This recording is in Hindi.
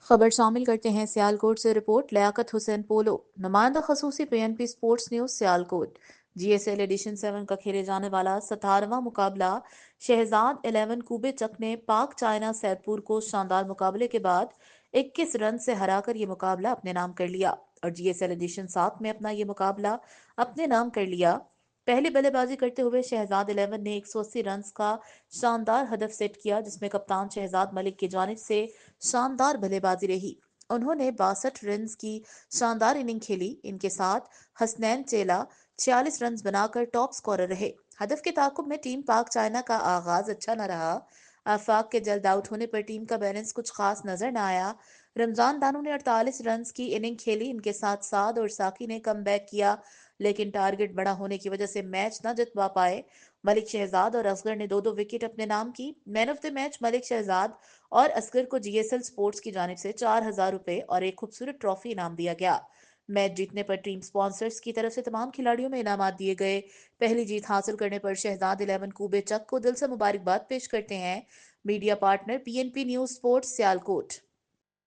खबर शामिल करते हैं सियालकोट से रिपोर्ट लियाकत हुसैन पोलो नुमाइंदा खसूसी PNP sports news Sialkot. GSL edition 7 का खेले जाने वाला 17वां मुकाबला शहजाद 11 कूबे चक ने पाक चाइना सैदपुर को शानदार मुकाबले के बाद 21 रन से हराकर ये मुकाबला अपने नाम कर लिया और जीएसएल एडिशन 7 में अपना ये मुकाबला अपने नाम कर लिया। पहले बल्लेबाजी करते हुए शहजाद 11 ने 180 रन का शानदार हदफ सेट किया, जिसमें कप्तान शहजाद मलिक की जानिब से शानदार बल्लेबाजी रही। उन्होंने 62 रन की शानदार इनिंग खेली। इनके साथ हसनैन चेला 46 रन बनाकर टॉप स्कोरर रहे। हदफ के ताकुब में टीम पाक चाइना का आगाज अच्छा न रहा। आफाक के जल्द आउट होने पर टीम का बैलेंस कुछ खास नजर न आया। रमजान दानू ने 48 रन की इनिंग खेली। इनके साथ साद और साकी ने कम किया, लेकिन टारगेट बड़ा होने की वजह से मैच न जितवा पाए। मलिक शहजाद और असगर ने दो दो विकेट अपने नाम की। Man of the match Malik Shahzad और असगर को जीएसएल स्पोर्ट्स की जानिब से 4,000 रुपए और एक खूबसूरत ट्रॉफी इनाम दिया गया। मैच जीतने पर टीम स्पॉन्सर्स की तरफ से तमाम खिलाड़ियों में इनामात दिए गए। पहली जीत हासिल करने पर शहजाद 11 कूबे चक को दिल से मुबारकबाद पेश करते हैं media partner PNP news sports Sialkot.